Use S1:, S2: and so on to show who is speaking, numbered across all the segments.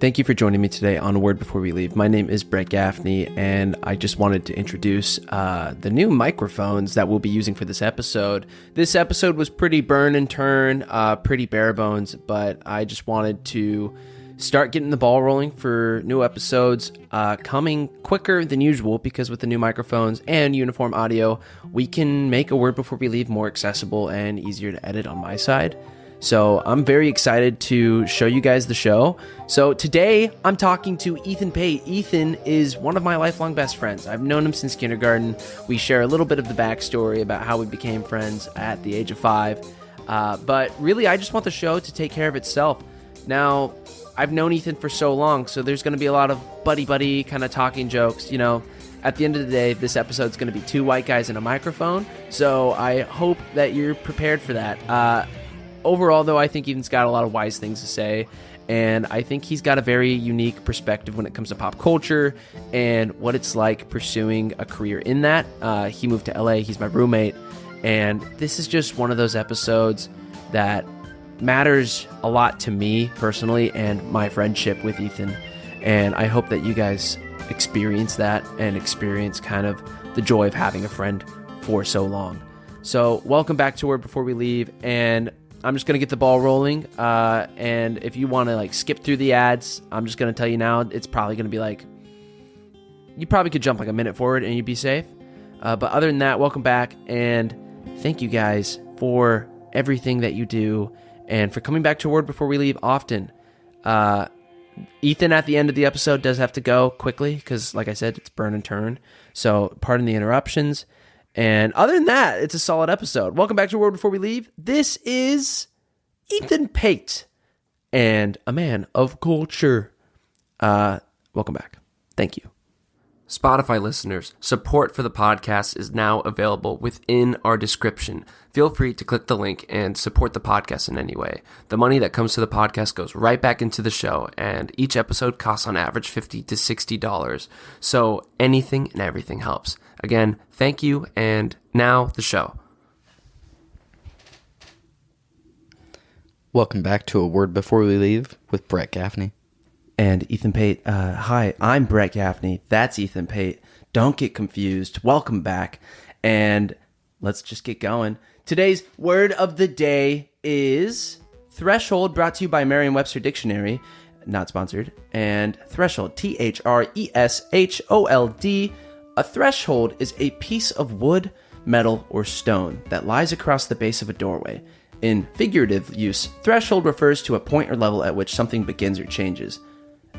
S1: Thank you for joining me today on A Word Before We Leave. My name is Brett Gaffney, and I just wanted to introduce the new microphones that we'll be using for this episode. This episode was pretty burn and turn, pretty bare bones, but I just wanted to start getting the ball rolling for new episodes coming quicker than usual, because with the new microphones and uniform audio, we can make A Word Before We Leave more accessible and easier to edit on my side. So I'm very excited to show you guys the show. So today I'm talking to Ethan Pate. Ethan is one of my lifelong best friends. I've known him since kindergarten. We share a little bit of the backstory about how we became friends at the age of 5. But really, I just want the show to take care of itself. Now, I've known Ethan for so long, so there's going to be a lot of buddy-buddy kind of talking jokes. You know, at the end of the day, this episode's going to be 2 white guys and a microphone. So I hope that you're prepared for that. Overall, though, I think Ethan's got a lot of wise things to say, and I think he's got a very unique perspective when it comes to pop culture and what it's like pursuing a career in that. He moved to LA, he's my roommate, and this is just one of those episodes that matters a lot to me personally and my friendship with Ethan, and I hope that you guys experience that and experience kind of the joy of having a friend for so long. So welcome back to Word Before We Leave, and I'm just going to get the ball rolling, and if you want to skip through the ads, I'm just going to tell you now, it's probably going to be you probably could jump a minute forward and you'd be safe. But other than that, welcome back, and thank you guys for everything that you do and for coming back to Word Before We Leave often. Ethan at the end of the episode does have to go quickly because, like I said, it's burn and turn, so pardon the interruptions. And other than that, it's a solid episode. Welcome back to Word Before We Leave. This is Ethan Pate, and a man of culture. Welcome back. Thank you. Spotify listeners, support for the podcast is now available within our description. Feel free to click the link and support the podcast in any way. The money that comes to the podcast goes right back into the show, and each episode costs on average $50 to $60. So anything and everything helps. Again, thank you, and now the show.
S2: Welcome back to A Word Before We Leave with Brett Gaffney.
S1: And Ethan Pate. Hi, I'm Brett Gaffney. That's Ethan Pate. Don't get confused. Welcome back. And let's just get going. Today's word of the day is threshold, brought to you by Merriam-Webster Dictionary. Not sponsored. And threshold, Threshold. A threshold is a piece of wood, metal, or stone that lies across the base of a doorway. In figurative use, threshold refers to a point or level at which something begins or changes.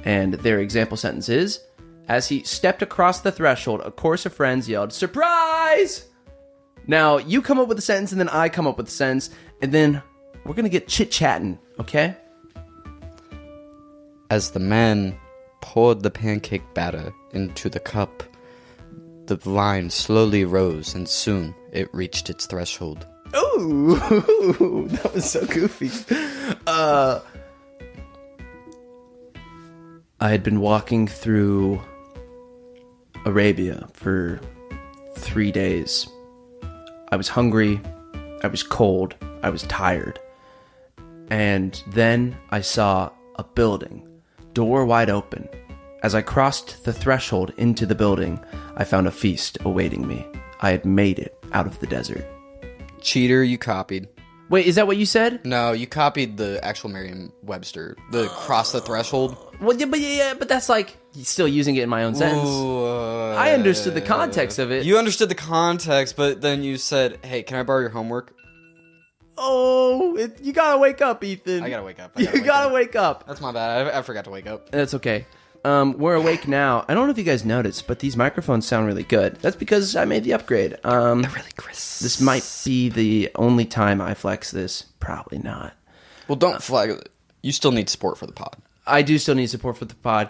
S1: And their example sentence is, as he stepped across the threshold, a chorus of friends yelled, "Surprise!" Now, you come up with a sentence, and then I come up with a sentence, and then we're going to get chit-chatting, okay?
S2: As the man poured the pancake batter into the cup, the line slowly rose, and soon it reached its threshold.
S1: Ooh, that was so goofy. I had been walking through Arabia for 3 days. I was hungry, I was cold, I was tired. And then I saw a building, door wide open. As I crossed the threshold into the building, I found a feast awaiting me. I had made it out of the desert.
S2: Cheater, you copied.
S1: Wait, is that what you said?
S2: No, you copied the actual Merriam-Webster. The cross the threshold.
S1: Well, yeah, but that's still using it in my own sentence.
S2: Ooh,
S1: I understood the context of it.
S2: You understood the context, but then you said, "Hey, can I borrow your homework?"
S1: Oh, you gotta wake up, Ethan.
S2: I gotta wake up.
S1: You gotta wake up.
S2: That's my bad. I forgot to wake up.
S1: That's okay. We're awake now. I don't know if you guys noticed, but these microphones sound really good. That's because I made the upgrade.
S2: They're really crisp.
S1: This might be the only time I flex this. Probably not.
S2: Well, don't flag it. You still need support for the pod.
S1: I do still need support for the pod.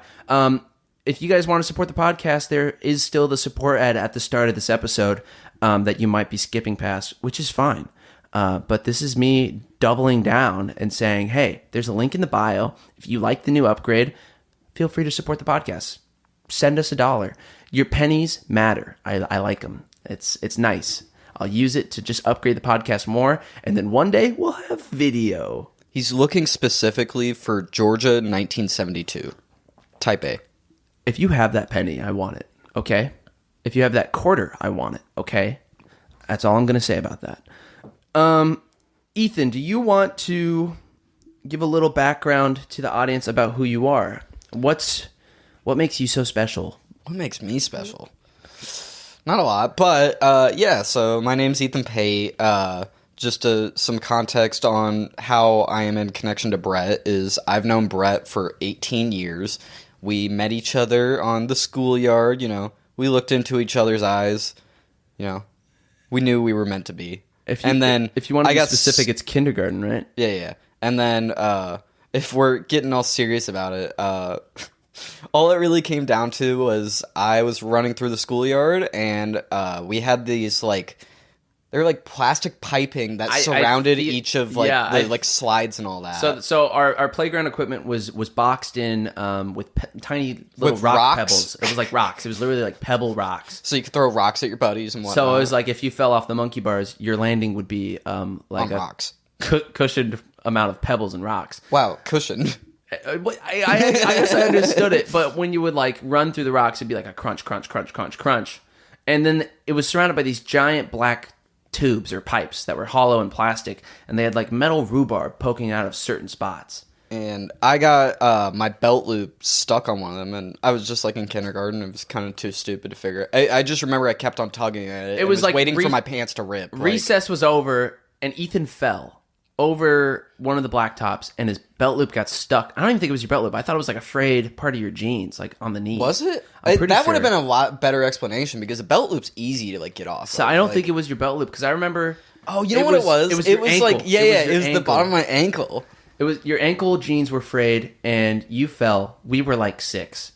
S1: If you guys want to support the podcast, there is still the support ad at the start of this episode that you might be skipping past, which is fine. But this is me doubling down and saying, hey, there's a link in the bio. If you like the new upgrade, feel free to support the podcast. Send us $1. Your pennies matter. I like them. It's nice. I'll use it to just upgrade the podcast more, and then one day we'll have video.
S2: He's looking specifically for Georgia 1972. Type A.
S1: If you have that penny, I want it, okay? If you have that quarter, I want it, okay? That's all I'm going to say about that. Ethan, do you want to give a little background to the audience about who you are? What makes you so special?
S2: What makes me special? Not a lot, but yeah, so my name's Ethan Pate. Just some context on how I am in connection to Brett is I've known Brett for 18 years. We met each other on the schoolyard, we looked into each other's eyes, we knew we were meant to be.
S1: If you want to be specific, it's kindergarten, right?
S2: Yeah. And then if we're getting all serious about it, all it really came down to was I was running through the schoolyard and we had these they're like plastic piping that surrounded each of the slides and all that.
S1: So our playground equipment was boxed in with tiny little rock pebbles. It was like rocks. It was literally like pebble rocks.
S2: So you could throw rocks at your buddies and whatnot.
S1: So it was like if you fell off the monkey bars, your landing would be like
S2: on rocks.
S1: Cushioned amount of pebbles and rocks.
S2: Wow, cushioned.
S1: I guess I understood it, but when you would run through the rocks, it'd be like a crunch, crunch, crunch, crunch, crunch, and then it was surrounded by these giant black tubes or pipes that were hollow and plastic, and they had metal rhubarb poking out of certain spots.
S2: And I got my belt loop stuck on one of them, and I was just in kindergarten. It was kind of too stupid to figure. I just remember I kept on tugging at it. It was waiting for my pants to rip.
S1: Recess was over, and Ethan fell over one of the blacktops, and his belt loop got stuck. I don't even think it was your belt loop. I thought it was a frayed part of your jeans, on the knee.
S2: Was it? That would have been a lot better explanation because a belt loop's easy to get off.
S1: So I don't think it was your belt loop because I remember.
S2: Oh, you know what it was? It was
S1: your ankle.
S2: It was the bottom of my ankle.
S1: It was your ankle jeans were frayed, and you fell. We were 6,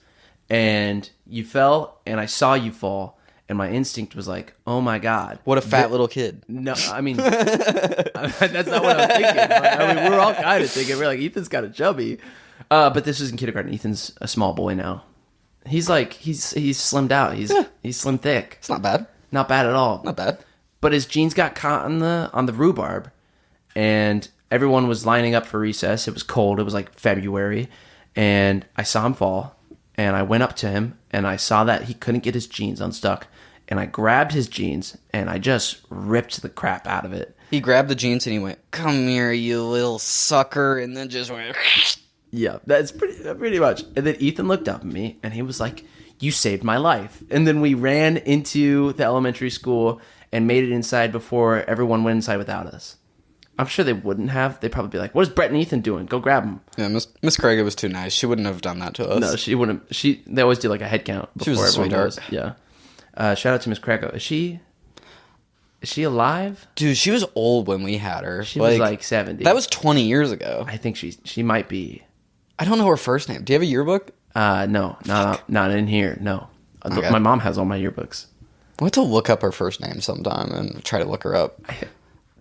S1: and you fell, and I saw you fall. And my instinct was oh my God.
S2: What a fat little kid.
S1: No, I mean, that's not what I was thinking. But, we're all kind of thinking, we're Ethan's got a chubby. But this was in kindergarten. Ethan's a small boy now. He's he's slimmed out. He's slim thick.
S2: It's not bad.
S1: Not bad at all.
S2: Not bad.
S1: But his jeans got caught on the rhubarb. And everyone was lining up for recess. It was cold. It was February. And I saw him fall. And I went up to him, and I saw that he couldn't get his jeans unstuck. And I grabbed his jeans, and I just ripped the crap out of it.
S2: He grabbed the jeans, and he went, "Come here, you little sucker," and then just went...
S1: Yeah, that's pretty much. And then Ethan looked up at me, and he was like, "You saved my life." And then we ran into the elementary school and made it inside before everyone went inside without us. I'm sure they wouldn't have. They'd probably be like, "What is Brett and Ethan doing? Go grab them."
S2: Yeah, Miss Craig was too nice. She wouldn't have done that to us.
S1: No, she wouldn't. They always do a head count.
S2: She was a sweetheart.
S1: Yeah. Shout out to Miss Craig. Is she alive?
S2: Dude, she was old when we had her.
S1: She was 70.
S2: That was 20 years ago.
S1: I think she might be.
S2: I don't know her first name. Do you have a yearbook?
S1: No, not in here. No. Okay. My mom has all my yearbooks.
S2: We'll have to look up her first name sometime and try to look her up.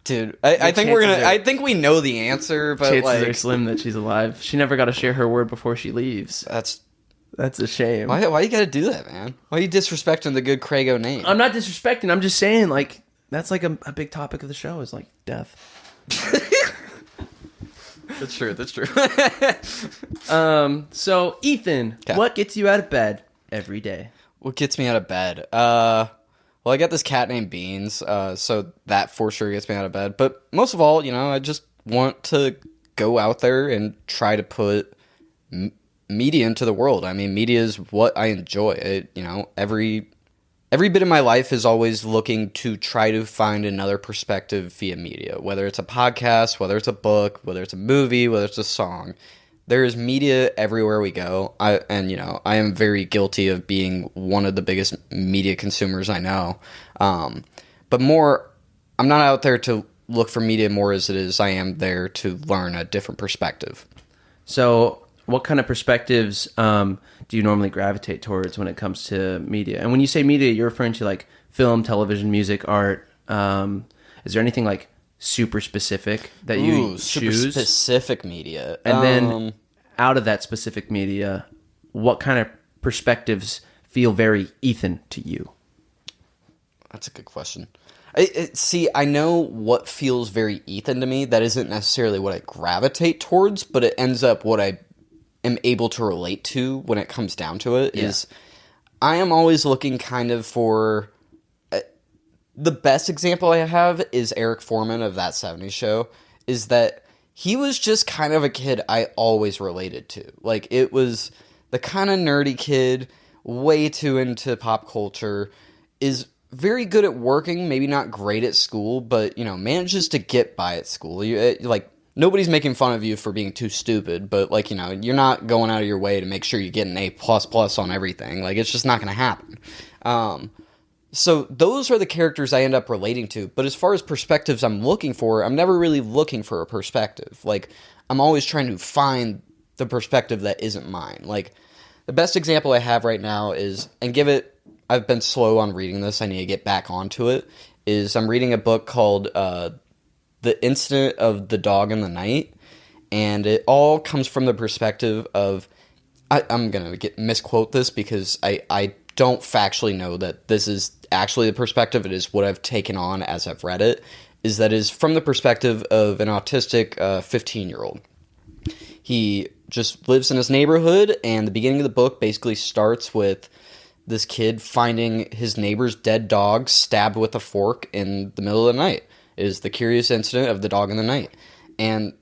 S2: Dude, I think we're gonna. I think we know the answer, but
S1: chances are slim that she's alive. She never got to share her word before she leaves. That's a shame.
S2: Why you gotta do that, man? Why are you disrespecting the good Crago name?
S1: I'm not disrespecting. I'm just saying, that's a big topic of the show is death.
S2: That's true.
S1: So Ethan, what gets you out of bed every day?
S2: What gets me out of bed? Well, I got this cat named Beans, so that for sure gets me out of bed. But most of all, I just want to go out there and try to put media into the world. I mean, media is what I enjoy. Every bit of my life is always looking to try to find another perspective via media, whether it's a podcast, whether it's a book, whether it's a movie, whether it's a song. There is media everywhere we go. I am very guilty of being one of the biggest media consumers I know. But more, I'm not out there to look for media more as it is I am there to learn a different perspective.
S1: So what kind of perspectives do you normally gravitate towards when it comes to media? And when you say media, you're referring to film, television, music, art. Is there anything super specific that you choose?
S2: Super specific media.
S1: And then out of that specific media, what kind of perspectives feel very Ethan to you?
S2: That's a good question. See, I know what feels very Ethan to me. That isn't necessarily what I gravitate towards, but it ends up what I am able to relate to when it comes down to it is I am always looking kind of for the best example I have is Eric Foreman of That 70s Show, is that he was just kind of a kid I always related to. Like, it was the kind of nerdy kid, way too into pop culture, is very good at working, maybe not great at school, but, manages to get by at school. Nobody's making fun of you for being too stupid, but, you're not going out of your way to make sure you get an A++ on everything. Like, it's just not going to happen. So those are the characters I end up relating to. But as far as perspectives I'm looking for, I'm never really looking for a perspective. Like, I'm always trying to find the perspective that isn't mine. Like, the best example I have right now is, I've been slow on reading this, I need to get back onto it, is I'm reading a book called The Incident of the Dog in the Night. And it all comes from the perspective of, I'm going to misquote this because I don't factually know that this is actually the perspective. It is what I've taken on as I've read it, is that is from the perspective of an autistic 15-year-old. He just lives in his neighborhood, and the beginning of the book basically starts with this kid finding his neighbor's dead dog stabbed with a fork in the middle of the night. It is the curious incident of the dog in the night. And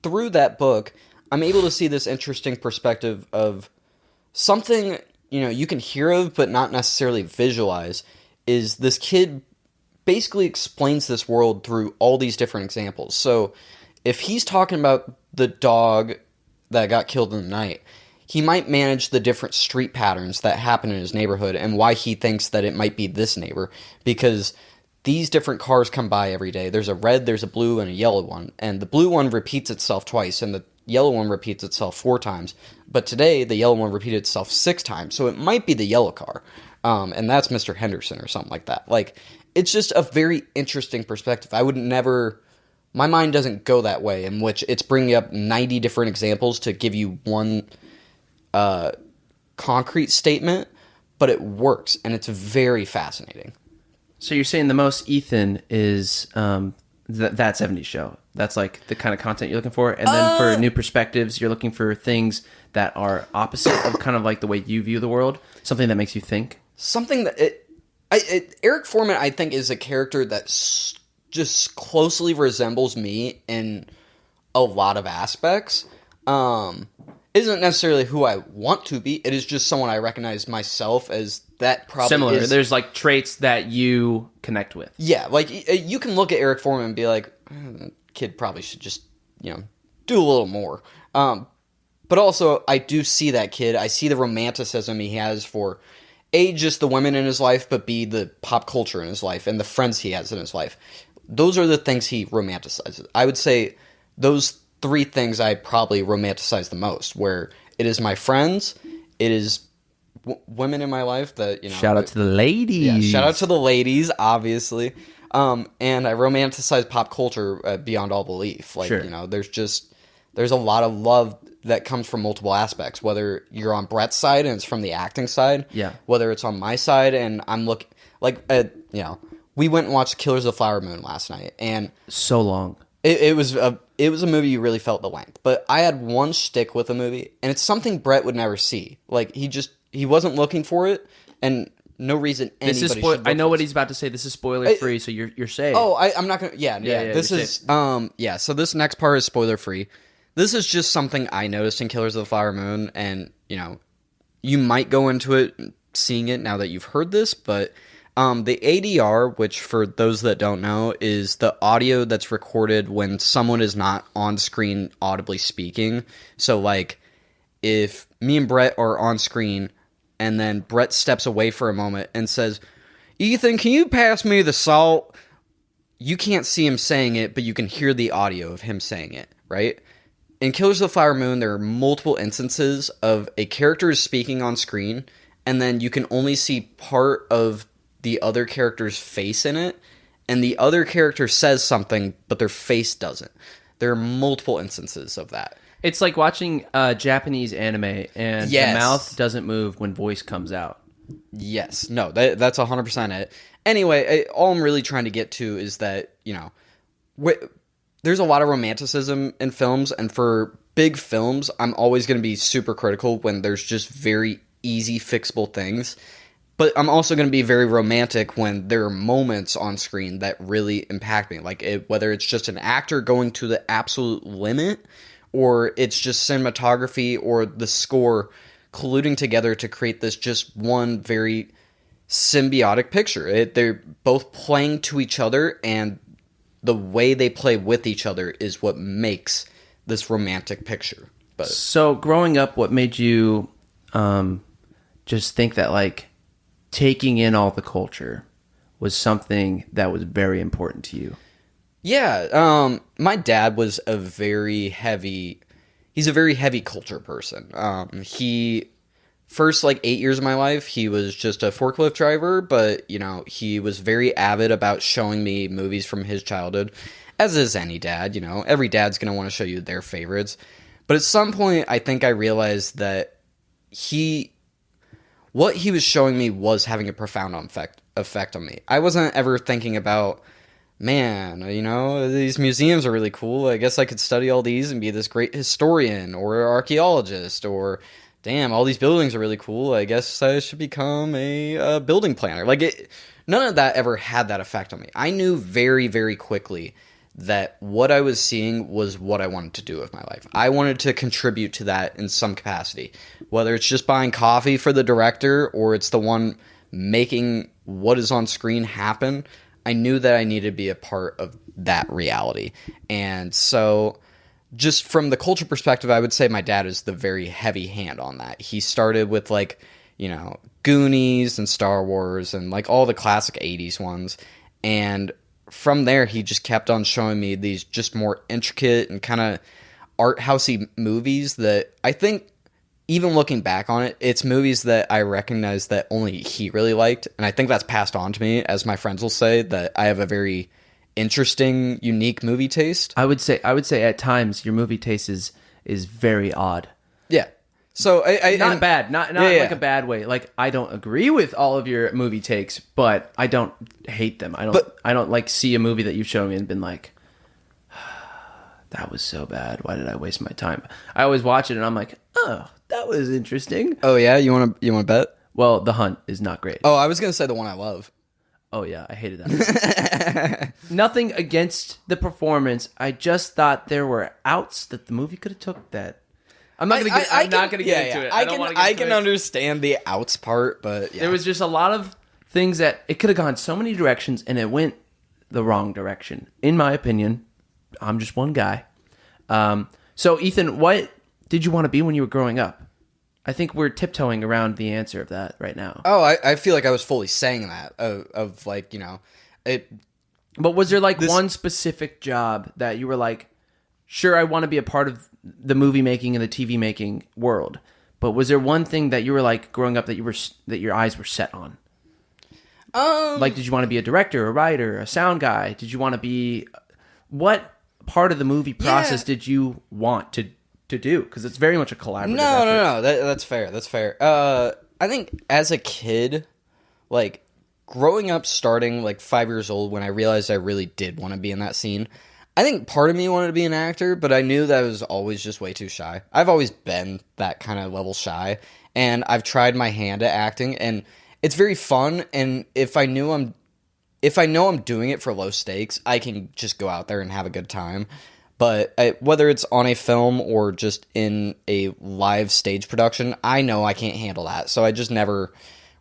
S2: through that book, I'm able to see this interesting perspective of something you can hear of but not necessarily visualize, is this kid basically explains this world through all these different examples. So if he's talking about the dog that got killed in the night, he might manage the different street patterns that happen in his neighborhood and why he thinks that it might be this neighbor, because these different cars come by every day. There's a red, there's a blue, and a yellow one, and the blue one repeats itself twice, and the yellow one repeats itself 4 times. But today, the yellow one repeated itself 6 times, so it might be the yellow car. And that's Mr. Henderson or something like that. Like, it's just a very interesting perspective. My mind doesn't go that way, in which it's bringing up 90 different examples to give you one concrete statement, but it works, and it's very fascinating.
S1: So you're saying the most Ethan is that 70s Show. That's like the kind of content you're looking for. And then for new perspectives, you're looking for things that are opposite of kind of like the way you view the world. Something that makes you think.
S2: Something that Eric Foreman, I think, is a character that just closely resembles me in a lot of aspects. Isn't necessarily who I want to be. It is just someone I recognize myself as. That probably
S1: similar.
S2: Is,
S1: there's like traits that you connect with.
S2: Yeah, like you can look at Eric Foreman and be like, the kid probably should just do a little more. But also, I do see that kid. I see the romanticism he has for A, just the women in his life, but B, the pop culture in his life and the friends he has in his life. Those are the things he romanticizes. I would say those 3 things I probably romanticize the most, where it is my friends, it is women in my life that,
S1: shout out to the ladies.
S2: Yeah, shout out to the ladies, obviously. And I romanticize pop culture beyond all belief. Like,
S1: sure.
S2: There's a lot of love that comes from multiple aspects, whether you're on Brett's side and it's from the acting side.
S1: Yeah.
S2: Whether it's on my side and I'm looking, we went and watched Killers of the Flower Moon last night, and
S1: so long.
S2: It was a movie you really felt the length. But I had one shtick with the movie, and it's something Brett would never see. Like, he wasn't looking for it, and no reason anybody should look
S1: I know
S2: for
S1: what
S2: this.
S1: he's about to say. This is spoiler free, so you're safe.
S2: Oh, I'm not gonna. Yeah. This is So this next part is spoiler free. This is just something I noticed in Killers of the Flower Moon, and you might go into it seeing it now that you've heard this, but the ADR, which for those that don't know, is the audio that's recorded when someone is not on screen audibly speaking. So, like, if me and Brett are on screen, and then Brett steps away for a moment and says, "Ethan, can you pass me the salt?" You can't see him saying it, but you can hear the audio of him saying it, right? In Killers of the Flower Moon, there are multiple instances of a character is speaking on screen, and then you can only see part of the other character's face in it, and the other character says something, but their face doesn't. There are multiple instances of that.
S1: It's like watching Japanese anime, and the mouth doesn't move when voice comes out.
S2: Yes. No, that's 100% it. Anyway, all I'm really trying to get to is that, there's a lot of romanticism in films, and for big films, I'm always going to be super critical when there's just very easy fixable things. But I'm also going to be very romantic when there are moments on screen that really impact me. Like, whether it's just an actor going to the absolute limit, or it's just cinematography or the score colluding together to create this just one very symbiotic picture. They're both playing to each other, and the way they play with each other is what makes this romantic picture. But
S1: so growing up, what made you just think that, like, taking in all the culture was something that was very important to you?
S2: Yeah, my dad was he's a very heavy culture person. He, first, like, 8 years of my life, he was just a forklift driver, but, you know, he was very avid about showing me movies from his childhood, as is any dad, you know. Every dad's going to want to show you their favorites. But at some point, I think I realized that what he was showing me was having a profound effect on me. I wasn't ever thinking about, man, you know, these museums are really cool. I guess I could study all these and be this great historian or archaeologist, or, damn, all these buildings are really cool. I guess I should become a building planner. Like, none of that ever had that effect on me. I knew very, very quickly that what I was seeing was what I wanted to do with my life. I wanted to contribute to that in some capacity, whether it's just buying coffee for the director or it's the one making what is on screen happen. I knew that I needed to be a part of that reality. And so, just from the culture perspective, I would say my dad is the very heavy hand on that. He started with, like, you know, Goonies and Star Wars and, like, all the classic 80s ones. And from there, he just kept on showing me these just more intricate and kind of art housey movies that I think, even looking back on it, it's movies that I recognize that only he really liked. And I think that's passed on to me, as my friends will say, that I have a very interesting, unique movie taste.
S1: I would say at times your movie taste is very odd.
S2: Yeah. So
S1: not bad, not like a bad way. Like, I don't agree with all of your movie takes, but I don't hate them. I don't like see a movie that you've shown me and been like, that was so bad. Why did I waste my time? I always watch it and I'm like, oh, that was interesting.
S2: Oh yeah, you want to bet?
S1: Well, The Hunt is not great.
S2: Oh, I was gonna say the one I love.
S1: Oh yeah, I hated that. Nothing against the performance. I just thought there were outs that the movie could have took that. I'm not gonna get into it.
S2: I can understand the outs part, but yeah.
S1: There was just a lot of things that it could have gone so many directions, and it went the wrong direction, in my opinion. I'm just one guy. So, Ethan, what did you want to be when you were growing up? I think we're tiptoeing around the answer of that right now.
S2: Oh, I feel like I was fully saying that of like, you know, it.
S1: But was there like one specific job that you were like, sure, I want to be a part of the movie making and the TV making world, but was there one thing that you were like growing up that your eyes were set on? Like, did you want to be a director, a writer, a sound guy? Did you want to be, what part of the movie process did you want to do? Because it's very much a collaborative effort.
S2: No. That's fair. That's fair. I think as a kid, like growing up, starting like 5 years old, when I realized I really did want to be in that scene, I think part of me wanted to be an actor, but I knew that I was always just way too shy. I've always been that kind of level shy, and I've tried my hand at acting, and it's very fun. And if I know I'm doing it for low stakes, I can just go out there and have a good time. But whether it's on a film or just in a live stage production, I know I can't handle that. So I just never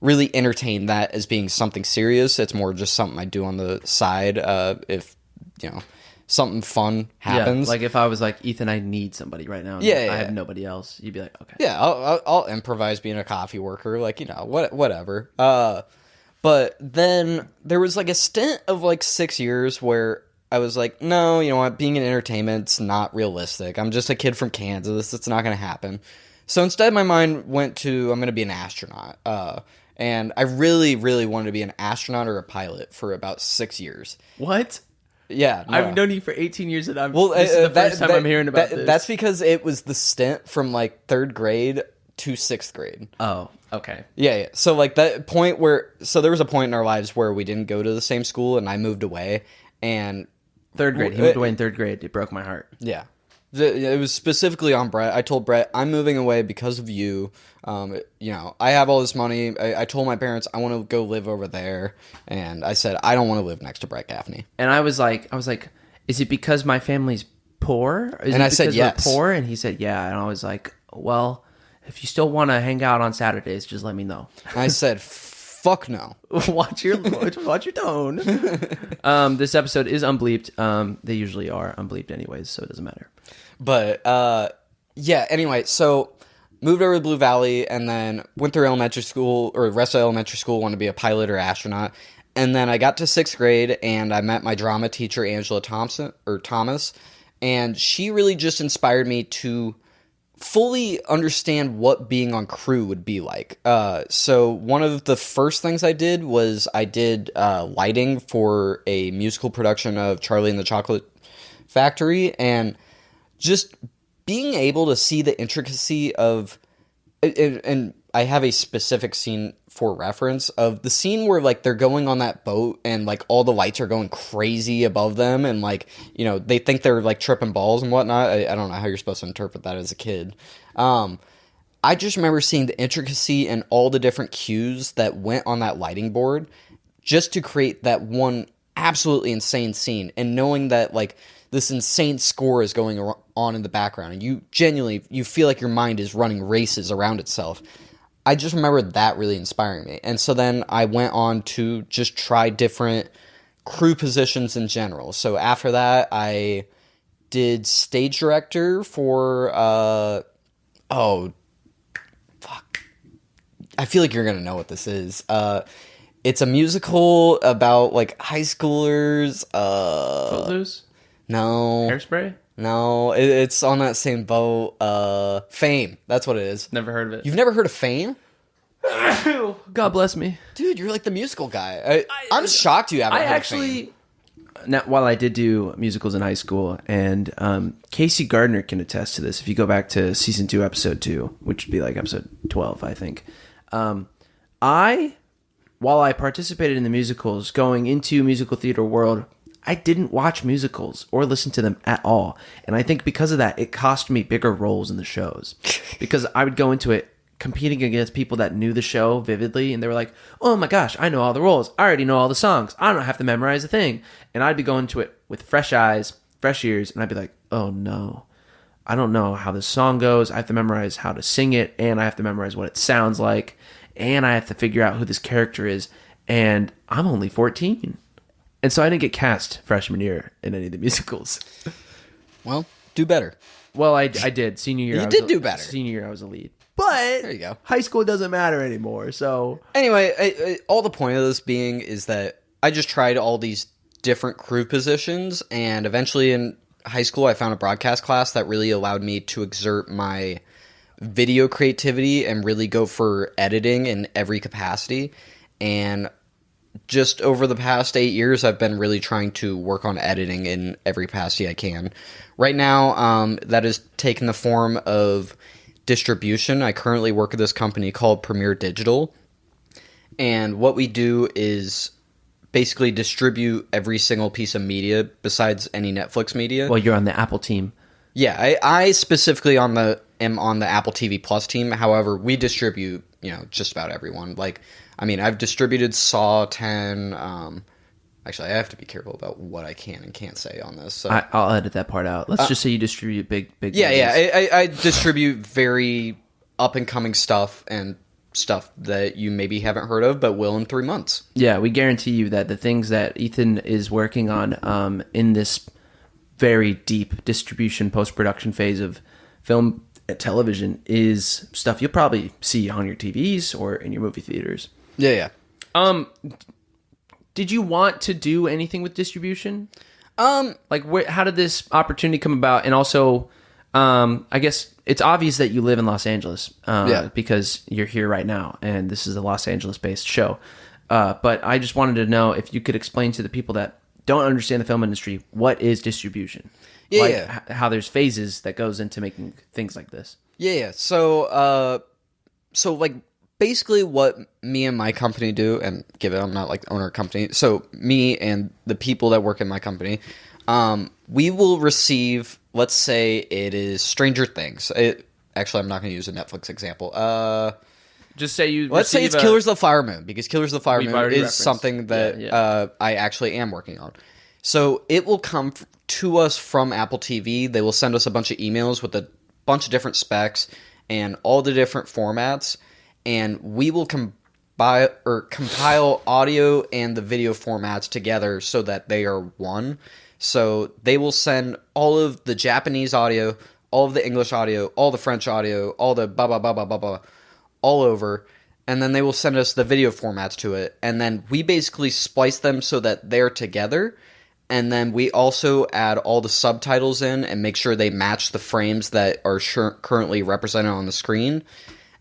S2: really entertained that as being something serious. It's more just something I do on the side if, you know, something fun happens.
S1: Yeah, like if I was like, Ethan, I need somebody right now. And I have nobody else. You'd be like, okay.
S2: Yeah, I'll improvise being a coffee worker. Like, you know, whatever. But then there was like a stint of like 6 years where I was like, no, you know what, being in entertainment's not realistic. I'm just a kid from Kansas. It's not going to happen. So instead, my mind went to, I'm going to be an astronaut. And I really, really wanted to be an astronaut or a pilot for about 6 years.
S1: What?
S2: Yeah. No.
S1: I've known you for 18 years, and this is the first time I'm hearing about this.
S2: That's because it was the stint from like 3rd grade to 6th grade.
S1: Oh, okay.
S2: Yeah. So like that point so there was a point in our lives where we didn't go to the same school, and I moved away. And
S1: 3rd grade. He moved away in 3rd grade. It broke my heart.
S2: Yeah. It was specifically on Brett. I told Brett, I'm moving away because of you. I have all this money. I told my parents I want to go live over there, and I said I don't want to live next to Brett Gaffney.
S1: And I was like, is it because my family's poor?
S2: And I said yes.
S1: Poor, and he said yeah. And I was like, well, if you still want to hang out on Saturdays, just let me know.
S2: And I said, fuck no.
S1: watch your tone. This episode is unbleeped. They usually are unbleeped anyways, so it doesn't matter.
S2: But yeah. Anyway, so moved over to Blue Valley, and then went through elementary school, or the rest of elementary school, wanted to be a pilot or astronaut. And then I got to 6th grade, and I met my drama teacher, Angela Thomas, and she really just inspired me to fully understand what being on crew would be like. So one of the first things I did was I did lighting for a musical production of Charlie and the Chocolate Factory, and just being able to see the intricacy of, and I have a specific scene for reference of the scene where like they're going on that boat and like all the lights are going crazy above them, and like, they think they're like tripping balls and whatnot. I don't know how you're supposed to interpret that as a kid. I just remember seeing the intricacy and all the different cues that went on that lighting board just to create that one absolutely insane scene, and knowing that like this insane score is going on in the background, and you feel like your mind is running races around itself. I just remember that really inspiring me. And so then I went on to just try different crew positions in general. So after that, I did stage director for, I feel like you're going to know what this is. It's a musical about like high schoolers.
S1: Footloose?
S2: No.
S1: Hairspray?
S2: No, it's on that same boat. Fame. That's what it is.
S1: Never heard of it.
S2: You've never heard of Fame?
S1: God bless me.
S2: Dude, you're like the musical guy. I'm shocked you haven't heard of Fame.
S1: Now, while I did do musicals in high school, and Casey Gardner can attest to this, if you go back to season 2, episode 2, which would be like episode 12, I think. While I participated in the musicals, going into musical theater world, I didn't watch musicals or listen to them at all. And I think because of that, it cost me bigger roles in the shows. Because I would go into it competing against people that knew the show vividly, and they were like, oh my gosh, I know all the roles. I already know all the songs. I don't have to memorize a thing. And I'd be going to it with fresh eyes, fresh ears, and I'd be like, oh no, I don't know how this song goes. I have to memorize how to sing it, and I have to memorize what it sounds like, and I have to figure out who this character is. And I'm only 14. And so I didn't get cast freshman year in any of the musicals.
S2: Well, do better.
S1: Well, I did. Senior year,
S2: you did do better.
S1: Senior year, I was a lead. But
S2: there you go.
S1: High school doesn't matter anymore. So
S2: anyway, all the point of this being is that I just tried all these different crew positions, and eventually in high school I found a broadcast class that really allowed me to exert my video creativity and really go for editing in every capacity. And just over the past 8 years, I've been really trying to work on editing in every capacity I can. Right now, that has taken the form of distribution. I currently work at this company called Premier Digital, and what we do is basically distribute every single piece of media besides any Netflix media.
S1: Well, you're on the Apple team.
S2: Yeah, I specifically am on the Apple TV Plus team. However, we distribute, just about everyone. Like, I mean, I've distributed Saw 10. Actually, I have to be careful about what I can and can't say on this. So.
S1: I'll edit that part out. Let's just say you distribute big.
S2: Yeah. I distribute very up and coming stuff and stuff that you maybe haven't heard of, but will in 3 months.
S1: Yeah, we guarantee you that the things that Ethan is working on in this very deep distribution post-production phase of film and television is stuff you'll probably see on your TVs or in your movie theaters.
S2: Yeah.
S1: Did you want to do anything with distribution? How did this opportunity come about? And also, I guess it's obvious that you live in Los Angeles because you're here right now, and this is a Los Angeles-based show. But I just wanted to know if you could explain to the people that don't understand the film industry, what is distribution? How there's phases that goes into making things like this.
S2: Yeah. So basically what me and my company do, and I'm not like the owner of the company, so me and the people that work in my company, we will receive let's say it is Stranger Things. Actually, I'm not going to use a Netflix example.
S1: Just say you.
S2: Let's say it's Killers of the Flower Moon, because Killers of the Flower Moon is
S1: referenced.
S2: something that I actually am working on. So it will come to us from Apple TV. They will send us a bunch of emails with a bunch of different specs and all the different formats, and we will compile audio and the video formats together so that they are one. So they will send all of the Japanese audio, all of the English audio, all the French audio, all the blah, blah, blah, blah, blah, blah, all over. And then they will send us the video formats to it. And then we basically splice them so that they're together. And then we also add all the subtitles in and make sure they match the frames that are currently represented on the screen.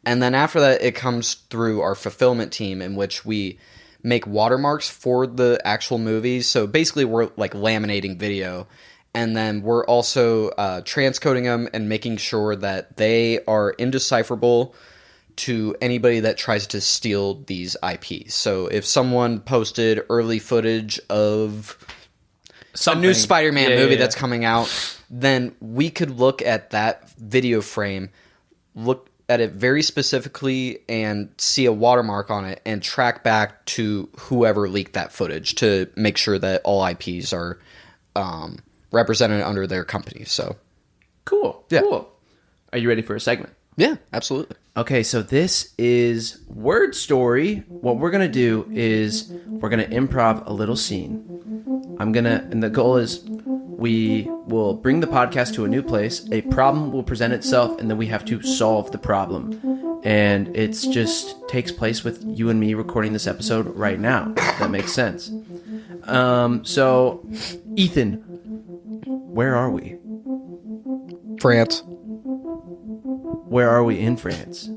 S2: And then after that, it comes through our fulfillment team, in which we make watermarks for the actual movies. So basically, we're like laminating video. And then we're also transcoding them and making sure that they are indecipherable to anybody that tries to steal these IPs. So if someone posted early footage of a new Spider-Man movie that's coming out, then we could look at that video frame, look at it very specifically, and see a watermark on it and track back to whoever leaked that footage to make sure that all IPs are represented under their company. So
S1: cool.
S2: Yeah.
S1: Cool. Are you ready for a segment?
S2: Yeah, absolutely.
S1: Okay, so this is Word Story. What we're going to do is we're going to improv a little scene. And the goal is we will bring the podcast to a new place. A problem will present itself, and then we have to solve the problem. And it's just takes place with you and me recording this episode right now. If that makes sense. So, Ethan, where are we?
S2: France.
S1: Where are we in France?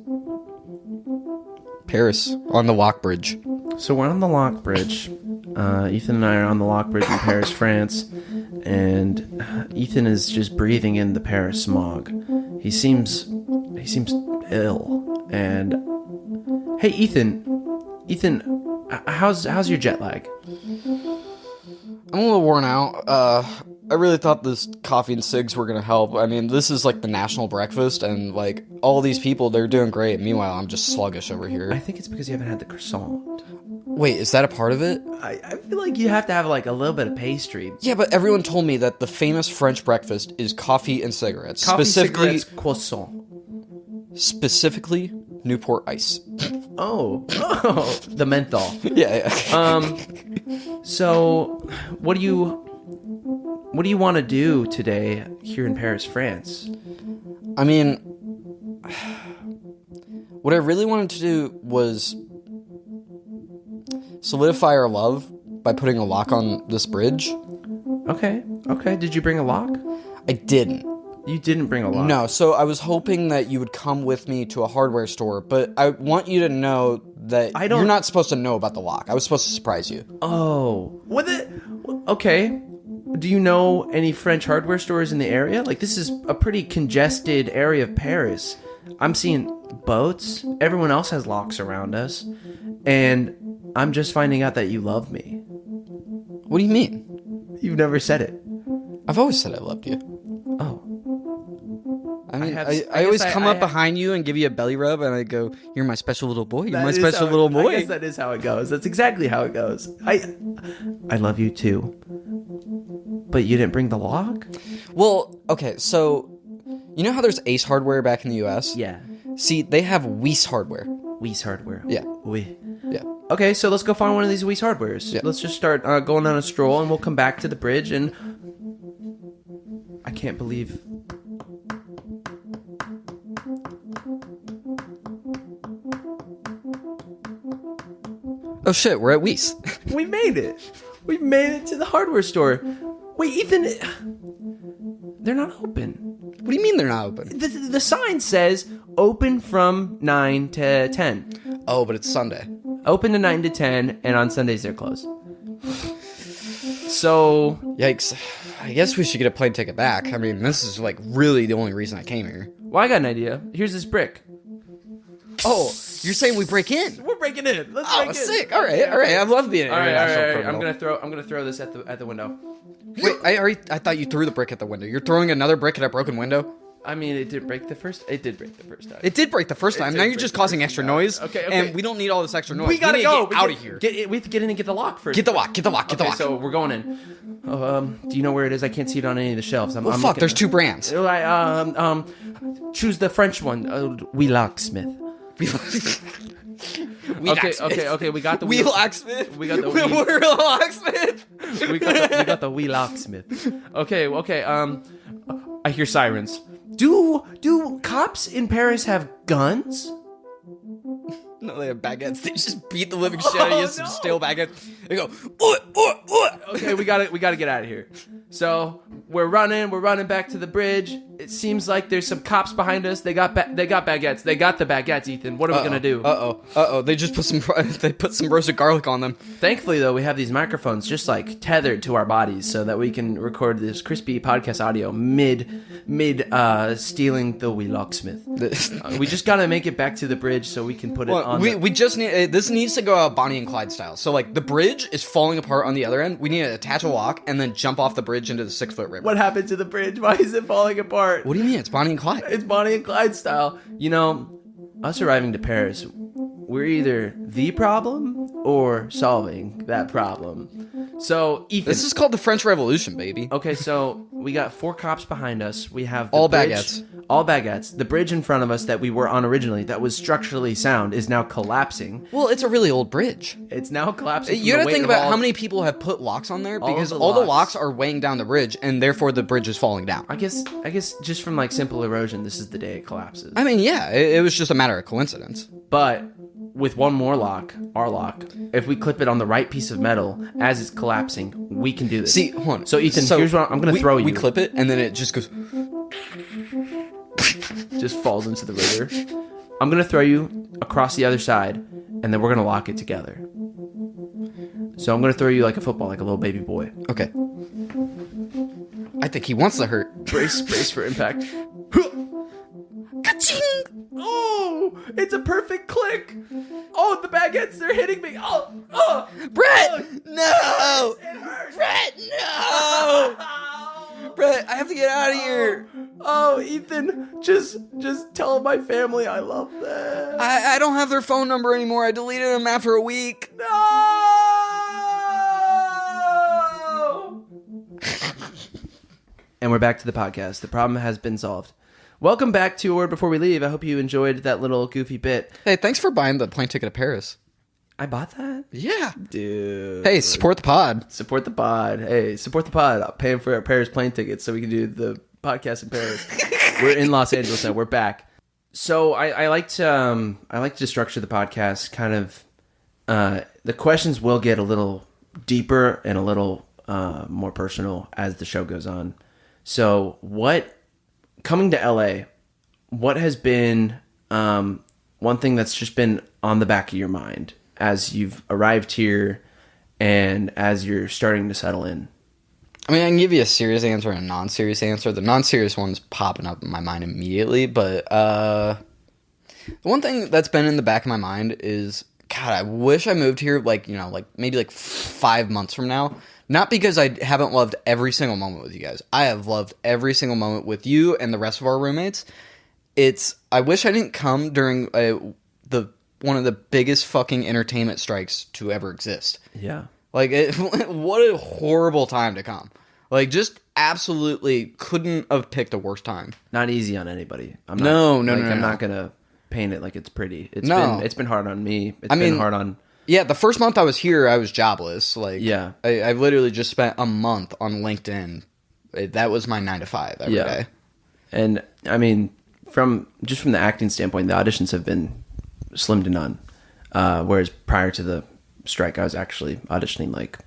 S2: Paris, on the Lock Bridge.
S1: So we're on the Lock Bridge. Ethan and I are on the Lock Bridge in Paris, France. And Ethan is just breathing in the Paris smog. He seems ill. And hey, Ethan, how's your jet lag?
S2: I'm a little worn out. I really thought this coffee and cigs were going to help. I mean, this is like the national breakfast, and like all these people, they're doing great. Meanwhile, I'm just sluggish over here.
S1: I think it's because you haven't had the croissant.
S2: Wait, is that a part of it?
S1: I feel like you have to have like a little bit of pastry.
S2: Yeah, but everyone told me that the famous French breakfast is coffee and cigarettes.
S1: Coffee, cigarettes, croissant.
S2: Specifically, Newport Ice.
S1: Oh, the menthol.
S2: Yeah.
S1: So, what do you want to do today here in Paris, France?
S2: I mean, what I really wanted to do was solidify our love by putting a lock on this bridge.
S1: Okay. Did you bring a lock?
S2: I didn't.
S1: You didn't bring a lock?
S2: No, so I was hoping that you would come with me to a hardware store, but I want you to know that you're not supposed to know about the lock. I was supposed to surprise you.
S1: Oh. Okay. Do you know any French hardware stores in the area? Like, this is a pretty congested area of Paris. I'm seeing boats. Everyone else has locks around us. And I'm just finding out that you love me.
S2: What do you mean?
S1: You've never said it.
S2: I've always said I loved you.
S1: Oh.
S2: I mean, I always come up behind you and give you a belly rub, and I go, "You're my special little boy. You're my special little boy."
S1: I guess that is how it goes. That's exactly how it goes. I love you too. But you didn't bring the lock?
S2: Well, okay, so you know how there's Ace Hardware back in the U.S.?
S1: Yeah.
S2: See, they have Weiss Hardware.
S1: Weiss Hardware.
S2: Yeah.
S1: Yeah. Okay, so let's go find one of these Weiss Hardwares. Yeah. Let's just start going on a stroll, and we'll come back to the bridge, and I can't believe...
S2: Oh shit, we're at Weiss.
S1: We made it. We made it to the hardware store. Wait, Ethan, they're not open.
S2: What do you mean they're not open?
S1: The sign says open from 9 to 10.
S2: Oh, but it's Sunday.
S1: Open to 9 to 10, and on Sundays they're closed. So...
S2: Yikes. I guess we should get a plane ticket back. I mean, this is like really the only reason I came here.
S1: Well, I got an idea. Here's this brick.
S2: Oh, you're saying we break in?
S1: We're breaking break it in. Let's
S2: Oh,
S1: break it.
S2: sick! All right. I love being an international criminal.
S1: I'm gonna throw this at the window.
S2: Wait, I thought you threw the brick at the window. You're throwing another brick at a broken window?
S1: I mean, it did break the first time.
S2: It did break the first time. Now you're just causing extra noise.
S1: Okay.
S2: And we don't need all this extra noise.
S1: We gotta go.
S2: Get out of here.
S1: We have to get in and get the lock first.
S2: Get the lock.
S1: So we're going in. Do you know where it is? I can't see it on any of the shelves. I'm
S2: Fuck, there's two brands.
S1: Choose the French one. We locksmith. Okay. We got the
S2: wheel locksmith.
S1: We got the
S2: we're locksmith.
S1: we got the wheel locksmith. Okay. I hear sirens. Do cops in Paris have guns?
S2: No, they have baguettes. They just beat the living shit out of you. Some stale baguettes. They go.
S1: Okay, we got to get out of here. So we're running back to the bridge. It seems like there's some cops behind us. They got baguettes. They got the baguettes, Ethan. What are we gonna do?
S2: They just put some roasted garlic on them.
S1: Thankfully, though, we have these microphones just like tethered to our bodies so that we can record this crispy podcast audio mid stealing the wee locksmith. We just gotta make it back to the bridge so we can put it on.
S2: We just need this needs to go out Bonnie and Clyde style. So like the bridge is falling apart on the other end. We need to attach a lock and then jump off the bridge into the 6-foot river.
S1: What happened to the bridge? Why is it falling apart?
S2: What do you mean? It's Bonnie and Clyde.
S1: It's Bonnie and Clyde style. You know, us arriving to Paris, we're either the problem or solving that problem. So, Ethan,
S2: this is called the French Revolution, baby.
S1: Okay, so we got 4 cops behind us. We have the
S2: all
S1: bridge,
S2: baguettes.
S1: All baguettes. The bridge in front of us that we were on originally, that was structurally sound, is now collapsing.
S2: Well, it's a really old bridge.
S1: It's now collapsing.
S2: You gotta think about how many people have put locks on there because all the locks are weighing down the bridge, and therefore the bridge is falling down.
S1: I guess just from like simple erosion, this is the day it collapses.
S2: I mean, yeah, it was just a matter of coincidence.
S1: But with one more lock, our lock, if we clip it on the right piece of metal as it's collapsing, we can do this.
S2: See, hold on.
S1: So Ethan, here's what I'm going to throw you.
S2: We clip it, and then it just goes...
S1: just falls into the river. I'm going to throw you across the other side, and then we're going to lock it together. So I'm going to throw you like a football, like a little baby boy.
S2: Okay. I think he wants to hurt.
S1: Brace for impact. Ka-ching! Oh, it's a perfect click. Oh, the baguettes, they're hitting me. Oh.
S2: Brett, no.
S1: It hurts.
S2: Brett, no. Brett, I have to get out of here.
S1: Oh, Ethan, just tell my family I love them.
S2: I don't have their phone number anymore. I deleted them after a week.
S1: No. And we're back to the podcast. The problem has been solved. Welcome back to A Word Before We Leave. I hope you enjoyed that little goofy bit.
S2: Hey, thanks for buying the plane ticket to Paris.
S1: I bought that?
S2: Yeah.
S1: Dude.
S2: Hey, support the pod.
S1: Support the pod. Hey, support the pod. I'm paying for our Paris plane tickets so we can do the podcast in Paris. We're in Los Angeles now. We're back. So I like to structure the podcast kind of... the questions will get a little deeper and a little more personal as the show goes on. So coming to LA, what has been one thing that's just been on the back of your mind as you've arrived here and as you're starting to settle in?
S2: I mean, I can give you a serious answer and a non-serious answer. The non-serious one's popping up in my mind immediately, but the one thing that's been in the back of my mind is, God, I wish I moved here maybe 5 months from now. Not because I haven't loved every single moment with you guys. I have loved every single moment with you and the rest of our roommates. I wish I didn't come during one of the biggest fucking entertainment strikes to ever exist.
S1: Yeah.
S2: Like, what a horrible time to come. Like, just absolutely couldn't have picked a worse time.
S1: Not easy on anybody. I'm not gonna paint it like it's pretty. It's been hard on me. It's been hard on.
S2: Yeah, the first month I was here, I was jobless. Like,
S1: yeah,
S2: I literally just spent a month on LinkedIn. That was my 9 to 5 every day. And
S1: I mean, from the acting standpoint, the auditions have been slim to none. Whereas prior to the strike, I was actually auditioning like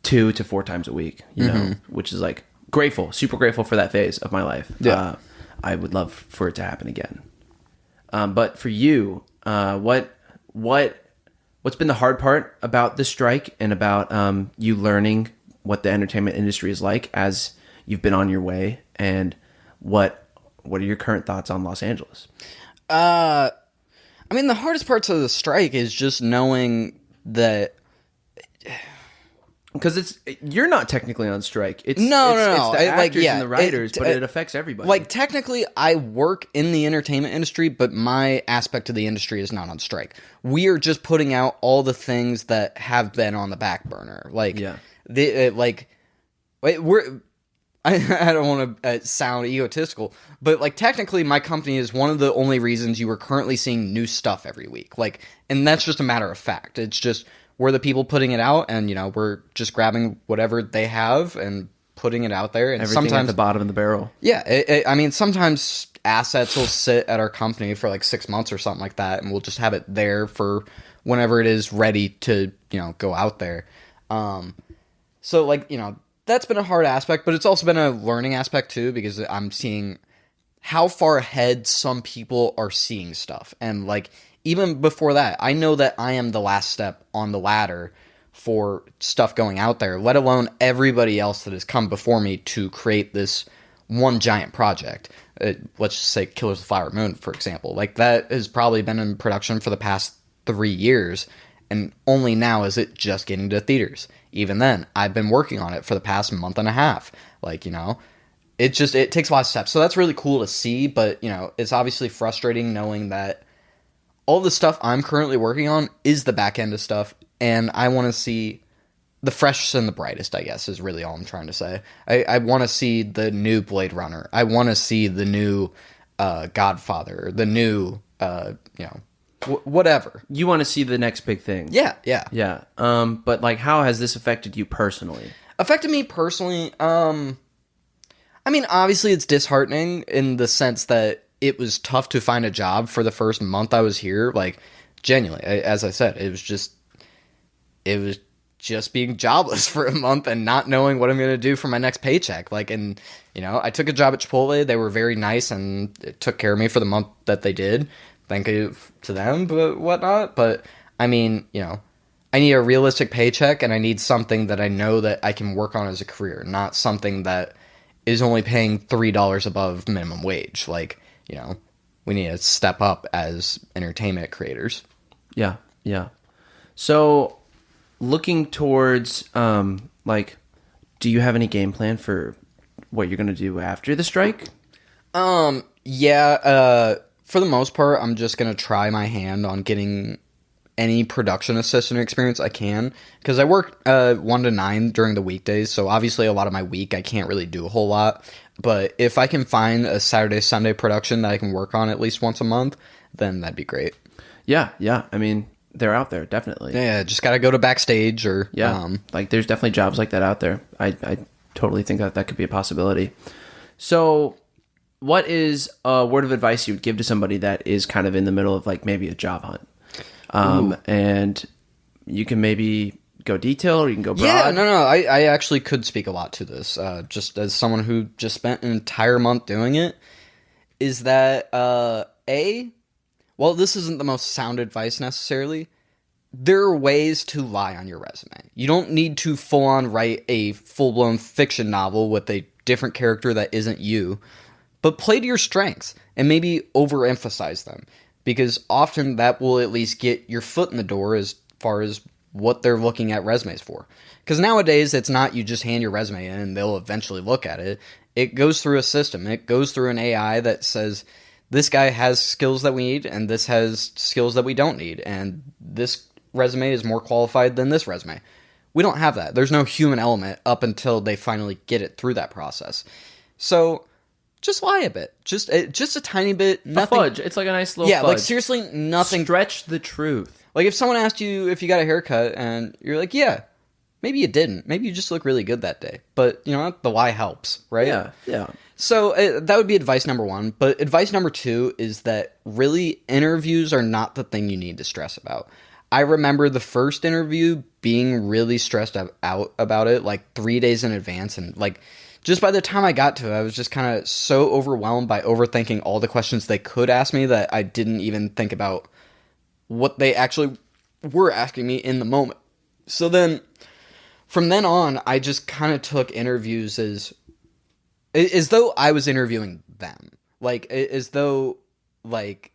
S1: 2 to 4 times a week. You know, which is like grateful, super grateful for that phase of my life. Yeah, I would love for it to happen again. But for you, what's been the hard part about this strike and about you learning what the entertainment industry is like as you've been on your way, and what are your current thoughts on Los Angeles?
S2: I mean, the hardest parts of the strike is just knowing that.
S1: Because you're not technically on strike. It's
S2: No.
S1: It's the actors and the writers, but it affects everybody.
S2: Like, technically, I work in the entertainment industry, but my aspect of the industry is not on strike. We are just putting out all the things that have been on the back burner. Like, we're. I don't want to sound egotistical, but like technically my company is one of the only reasons you are currently seeing new stuff every week. Like, and that's just a matter of fact. It's just we're the people putting it out, and we're just grabbing whatever they have and putting it out there. And
S1: everything
S2: sometimes
S1: at the bottom of the barrel.
S2: Yeah, I mean, sometimes assets will sit at our company for like 6 months or something like that, and we'll just have it there for whenever it is ready to go out there. So like that's been a hard aspect, but it's also been a learning aspect too, because I'm seeing how far ahead some people are seeing stuff. And like, even before that, I know that I am the last step on the ladder for stuff going out there, let alone everybody else that has come before me to create this one giant project. Let's just say Killers of the Flower Moon, for example. Like, that has probably been in production for the past 3 years, and only now is it just getting to theaters. Even then, I've been working on it for the past month and a half. Like, it takes a lot of steps. So that's really cool to see, but, it's obviously frustrating knowing that all the stuff I'm currently working on is the back end of stuff, and I want to see the freshest and the brightest, I guess, is really all I'm trying to say. I want to see the new Blade Runner. I want to see the new Godfather, the new, whatever.
S1: You want to see the next big thing.
S2: Yeah.
S1: But like, how has this affected you personally?
S2: Affected me personally, I mean, obviously it's disheartening in the sense that it was tough to find a job for the first month I was here. Like, genuinely, as I said, it was just being jobless for a month and not knowing what I'm going to do for my next paycheck. Like, and, I took a job at Chipotle. They were very nice and it took care of me for the month that they did. Thank you to them, but whatnot. But, I mean, I need a realistic paycheck, and I need something that I know that I can work on as a career, not something that is only paying $3 above minimum wage. Like, we need to step up as entertainment creators.
S1: Yeah. So, looking towards, like, do you have any game plan for what you're going to do after the strike?
S2: Yeah, for the most part, I'm just going to try my hand on getting any production assistant experience I can, because I work 1 to 9 during the weekdays, so obviously a lot of my week I can't really do a whole lot. But if I can find a Saturday, Sunday production that I can work on at least once a month, then that'd be great. Yeah.
S1: I mean, they're out there, definitely.
S2: Yeah, just gotta go to Backstage or...
S1: Yeah, like, there's definitely jobs like that out there. I totally think that could be a possibility. So, what is a word of advice you would give to somebody that is kind of in the middle of, like, maybe a job hunt? And you can maybe go detail or you can go broad.
S2: Yeah, no, I actually could speak a lot to this, just as someone who just spent an entire month doing it, is that, well, this isn't the most sound advice necessarily, there are ways to lie on your resume. You don't need to full-on write a full-blown fiction novel with a different character that isn't you, but play to your strengths and maybe overemphasize them, because often that will at least get your foot in the door as far as what they're looking at resumes for. Because nowadays, it's not you just hand your resume in and they'll eventually look at it. It goes through a system. It goes through an AI that says, this guy has skills that we need, and this has skills that we don't need, and this resume is more qualified than this resume. We don't have that. There's no human element up until they finally get it through that process. So... just lie a bit. Just a tiny bit. Nothing.
S1: A fudge. It's like a nice little fudge.
S2: Yeah, like, seriously, nothing.
S1: Stretch the truth.
S2: Like, if someone asked you if you got a haircut and you're like, yeah, maybe you didn't. Maybe you just look really good that day. But, the lie helps, right?
S1: Yeah.
S2: So, that would be advice number 1. But advice number 2 is that really interviews are not the thing you need to stress about. I remember the first interview being really stressed out about it, like, 3 days in advance. And, like, just by the time I got to it, I was just kind of so overwhelmed by overthinking all the questions they could ask me that I didn't even think about what they actually were asking me in the moment. So then, from then on, I just kind of took interviews as though I was interviewing them. Like, as though, like,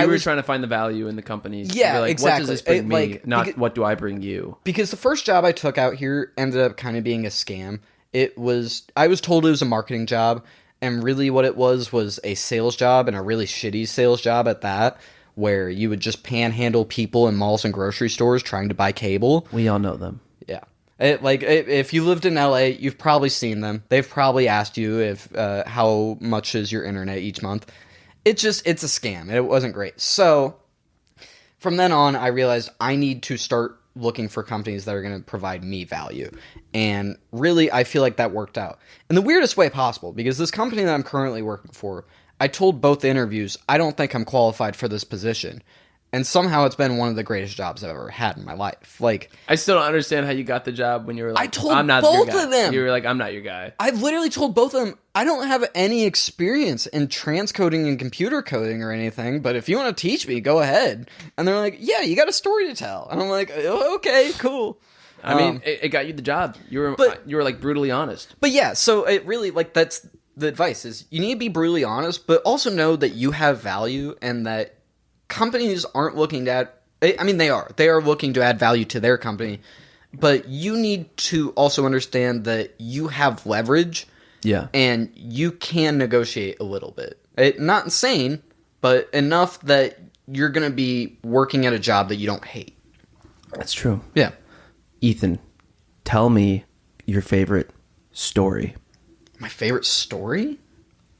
S1: You were trying to find the value in the companies.
S2: Yeah,
S1: like,
S2: exactly.
S1: What does this bring me?
S2: Like,
S1: Not what do I bring you?
S2: Because the first job I took out here ended up kind of being a scam. I was told it was a marketing job, and really what it was a sales job, and a really shitty sales job at that, where you would just panhandle people in malls and grocery stores trying to buy cable.
S1: We all know them.
S2: Yeah. If you lived in LA, you've probably seen them. They've probably asked you if how much is your internet each month. It's a scam, and it wasn't great. So from then on, I realized I need to start looking for companies that are going to provide me value. And really, I feel like that worked out in the weirdest way possible, because this company that I'm currently working for, I told both interviews, I don't think I'm qualified for this position. And somehow it's been one of the greatest jobs I've ever had in my life. Like,
S1: I still don't understand how you got the job when you were like,
S2: I told
S1: I'm not
S2: both
S1: your guy.
S2: of them.
S1: You were like, I'm not your guy.
S2: I literally told both of them, I don't have any experience in transcoding and computer coding or anything, but if you want to teach me, go ahead. And they're like, yeah, you got a story to tell. And I'm like, oh, okay, cool.
S1: I mean, it got you the job. You were like brutally honest.
S2: But yeah, so it really, like, that's the advice is you need to be brutally honest, but also know that you have value and that companies aren't looking at, I mean, they are looking to add value to their company, but you need to also understand that you have leverage.
S1: Yeah.
S2: And you can negotiate a little bit. Not insane, but enough that you're going to be working at a job that you don't hate.
S1: That's true.
S2: Yeah.
S1: Ethan, tell me your favorite story.
S2: My favorite story?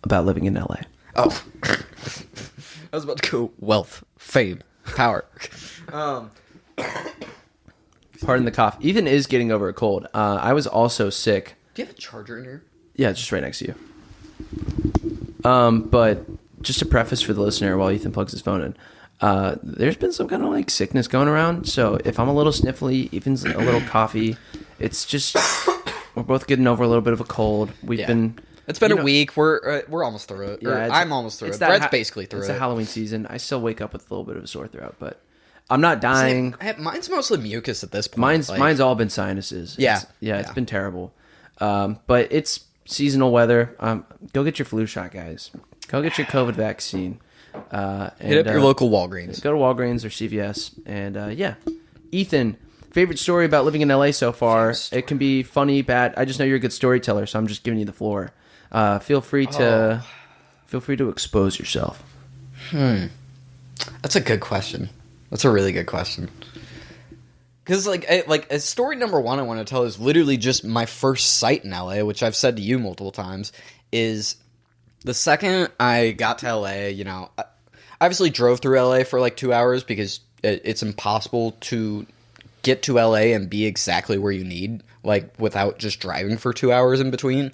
S1: About living in LA.
S2: Oh. I was about to go wealth, fame, power.
S1: Pardon the cough. Ethan is getting over a cold. I was also sick.
S2: Do you have a charger in here?
S1: Yeah, it's just right next to you. But just to preface for the listener while Ethan plugs his phone in, there's been some kind of like sickness going around. So if I'm a little sniffly, Ethan's a little coughy, it's just we're both getting over a little bit of a cold.
S2: It's been a week. We're almost through it. Yeah, I'm almost through it. Brett's basically through it.
S1: It's the Halloween season. I still wake up with a little bit of a sore throat, but I'm not dying.
S2: Mine's mostly mucus at this point.
S1: Mine's all been sinuses.
S2: Yeah.
S1: It's been terrible. But it's seasonal weather. Go get your flu shot, guys. Go get your COVID vaccine.
S2: Hit up your local Walgreens.
S1: Go to Walgreens or CVS. And yeah. Ethan, favorite story about living in LA so far. It can be funny, bad. I just know you're a good storyteller, so I'm just giving you the floor. Feel free to expose yourself.
S2: That's a good question. That's a really good question. Because story number one I want to tell is literally just my first sight in LA, which I've said to you multiple times. Is the second I got to LA, I obviously drove through LA for like 2 hours because it's impossible to get to LA and be exactly where you need, like without just driving for 2 hours in between.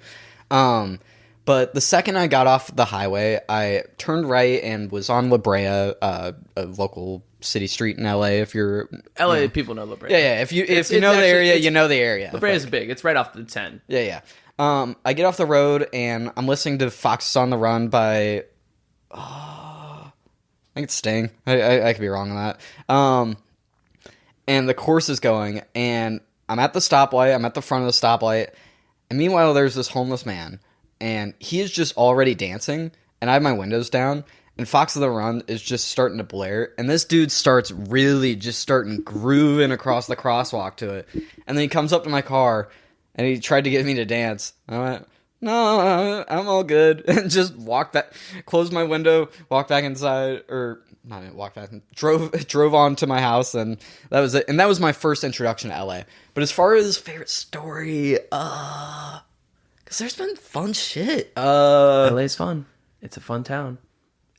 S2: But the second I got off the highway, I turned right and was on La Brea, a local city street in LA. If you're
S1: LA, people know La Brea.
S2: Yeah. If you know the area, you know the area.
S1: La Brea is big. It's right off the 10.
S2: Yeah. I get off the road and I'm listening to Foxes on the Run by, I think it's Sting. I could be wrong on that. And the chorus is going, and I'm at the stoplight. I'm at the front of the stoplight. And meanwhile, there's this homeless man, and he is just already dancing, and I have my windows down, and Fox of the Run is just starting to blare, and this dude starts really just starting grooving across the crosswalk to it. And then he comes up to my car, and he tried to get me to dance. I went, no, I'm all good. And just closed my window, walked back inside, or not even walked back, drove on to my house, and that was it. And that was my first introduction to LA. But as far as favorite story, because there's been fun shit.
S1: LA's fun. It's a fun town.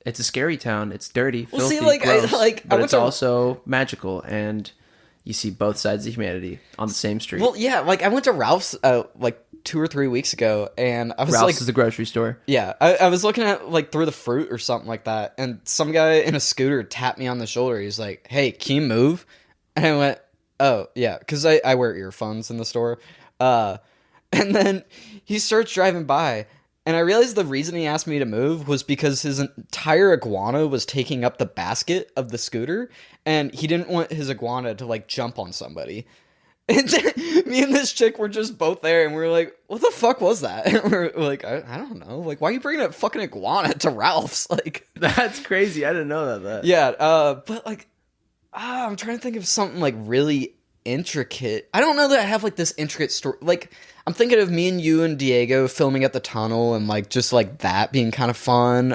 S1: It's a scary town. It's dirty, filthy, gross, but it's also magical, and you see both sides of humanity on the same street.
S2: Well, yeah, I went to Ralph's 2 or 3 weeks ago, and I was
S1: Ralph's is the grocery store.
S2: Yeah, I was looking at through the fruit or something like that, and some guy in a scooter tapped me on the shoulder. He's like, "Hey, can you move?" And I went, "Oh yeah," because I wear earphones in the store. And then he starts driving by, and I realized the reason he asked me to move was because his entire iguana was taking up the basket of the scooter, and he didn't want his iguana to jump on somebody. And me and this chick were just both there, and we were like, what the fuck was that? And we're like, I don't know. Like, why are you bringing a fucking iguana to Ralph's? Like,
S1: That's crazy. I didn't know that.
S2: yeah, but like, I'm trying to think of something like really intricate. I don't know that I have like this intricate story. Like, I'm thinking of me and you and Diego filming at the tunnel, and like just like that being kind of fun.